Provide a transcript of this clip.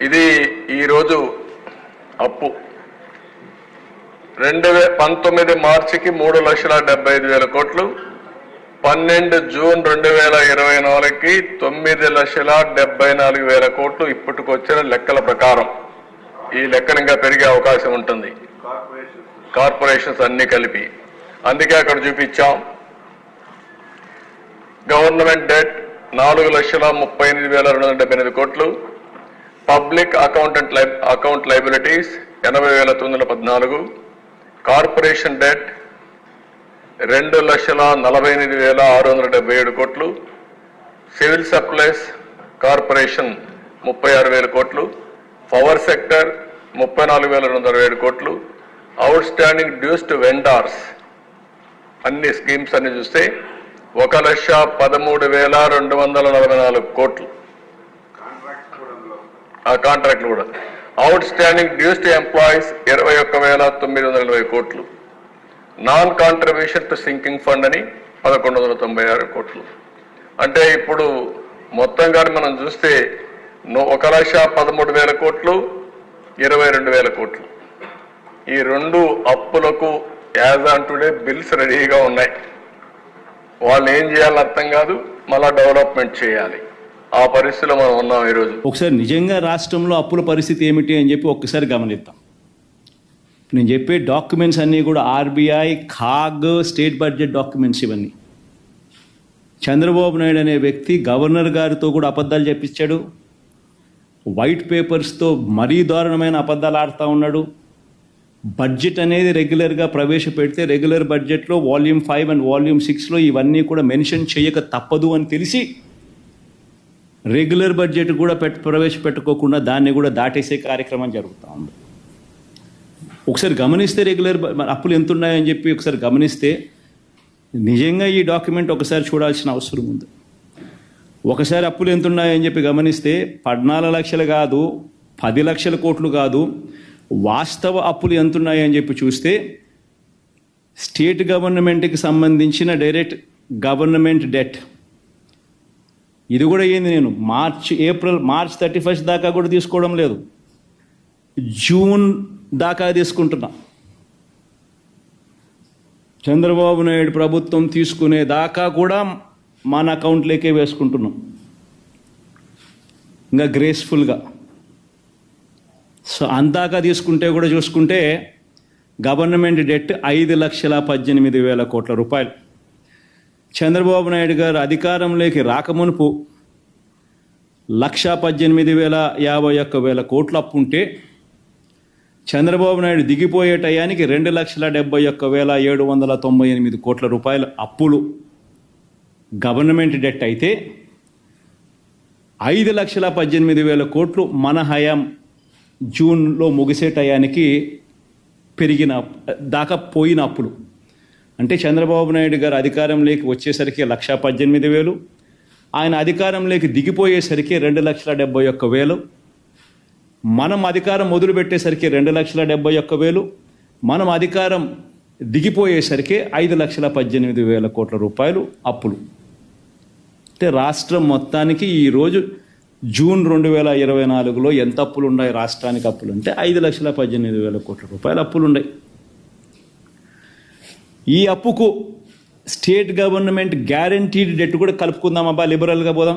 ఇది ఈరోజు అప్పు 2019 మార్చికి 3,75,000 కోట్లు, 12 జూన్ 2024కి 9,74,000 కోట్లు ఇప్పటికొచ్చిన లెక్కల ప్రకారం. ఈ లెక్కలు ఇంకా పెరిగే అవకాశం ఉంటుంది కార్పొరేషన్స్ అన్ని కలిపి. అందుకే అక్కడ చూపించాం. గవర్నమెంట్ డెట్ 4,38,278 కోట్లు, public account liabilities 80,914, corporation debt 2,48,677 కోట్లు, సివిల్ సప్లైస్ కార్పొరేషన్ 36,000 కోట్లు, పవర్ సెక్టర్ 34,267 కోట్లు, outstanding dues to vendors అన్ని స్కీమ్స్ అన్ని చూస్తే 1,13,244 కోట్లు. ఆ కాంట్రాక్ట్లు కూడా. Outstanding dues to employees 21,920 కోట్లు, non contribution to sinking fund అని 1,196 కోట్లు. అంటే ఇప్పుడు మొత్తంగా మనం చూస్తే 1,13,000 కోట్లు, 22,000 కోట్లు. ఈ రెండు అప్పులకు యాజ్ ఆన్ టుడే బిల్స్ రెడీగా ఉన్నాయి. వాళ్ళు ఏం చేయాలని అర్థం కాదు, మళ్ళా డెవలప్మెంట్ చేయాలి. ఆ పరిస్థితిలో మనం ఉన్నాం ఈరోజు. ఒకసారి నిజంగా రాష్ట్రంలో అప్పుల పరిస్థితి ఏమిటి అని చెప్పి ఒక్కసారి గమనిద్దాం. నేను చెప్పే డాక్యుమెంట్స్ అన్నీ కూడా ఆర్బీఐ, ఖాగ్, స్టేట్ బడ్జెట్ డాక్యుమెంట్స్. ఇవన్నీ చంద్రబాబు నాయుడు అనే వ్యక్తి గవర్నర్ గారితో కూడా అబద్ధాలు చెప్పించాడు. వైట్ పేపర్స్తో మరీ దారుణమైన అబద్ధాలు ఆడుతూ ఉన్నాడు. బడ్జెట్ అనేది రెగ్యులర్గా ప్రవేశపెడితే రెగ్యులర్ బడ్జెట్లో వాల్యూమ్ 5 అండ్ వాల్యూమ్ 6లో ఇవన్నీ కూడా మెన్షన్ చేయక తప్పదు అని తెలిసి రెగ్యులర్ బడ్జెట్ కూడా ప్రవేశపెట్టుకోకుండా దాన్ని కూడా దాటేసే కార్యక్రమం జరుగుతూ ఉంది. ఒకసారి గమనిస్తే రెగ్యులర్ అప్పులు ఎంత ఉన్నాయని చెప్పి ఒకసారి గమనిస్తే నిజంగా ఈ డాక్యుమెంట్ ఒకసారి చూడాల్సిన అవసరం ఉంది. ఒకసారి అప్పులు ఎంత ఉన్నాయని చెప్పి గమనిస్తే 14 లక్షలు కాదు, 10 లక్షల కోట్లు కాదు, వాస్తవ అప్పులు ఎంత ఉన్నాయని చెప్పి చూస్తే స్టేట్ గవర్నమెంట్కి సంబంధించిన డైరెక్ట్ గవర్నమెంట్ డెట్ ఇది కూడా ఏంది, నేను మార్చ్ 31 దాకా కూడా తీసుకోవడం లేదు, జూన్ దాకా తీసుకుంటున్నా. చంద్రబాబు నాయుడు ప్రభుత్వం తీసుకునే దాకా కూడా మన అకౌంట్లోకే వేసుకుంటున్నాం ఇంకా గ్రేస్ఫుల్గా. సో అందాక తీసుకుంటే కూడా చూసుకుంటే గవర్నమెంట్ డెట్ 5,18,000 కోట్ల రూపాయలు. చంద్రబాబు నాయుడు గారు అధికారంలోకి రాకమునుపు 1,18,051 కోట్ల అప్పు ఉంటే చంద్రబాబు నాయుడు దిగిపోయే టయానికి 2,71,798 కోట్ల రూపాయల అప్పులు గవర్నమెంట్ డెట్ అయితే 5,18,000 కోట్లు మన హయాం జూన్లో ముగిసే టయానికి పెరిగిన దాకా పోయిన అప్పులు. అంటే చంద్రబాబు నాయుడు గారు అధికారంలోకి వచ్చేసరికి 1,18,000, ఆయన అధికారంలోకి దిగిపోయేసరికి 2,71,000, మనం అధికారం మొదలుపెట్టేసరికి 2,71,000, మనం అధికారం దిగిపోయేసరికి 5,18,000 కోట్ల రూపాయలు అప్పులు. అంటే రాష్ట్రం మొత్తానికి ఈరోజు జూన్ 2024లో ఎంత అప్పులు ఉన్నాయి రాష్ట్రానికి అప్పులు అంటే 5,18,000 కోట్ల రూపాయలు అప్పులు ఉన్నాయి. ఈ అప్పుకు స్టేట్ గవర్నమెంట్ గ్యారంటీడ్ డెట్ కూడా కలుపుకుందాం అబ్బా, లిబరల్గా పోదాం.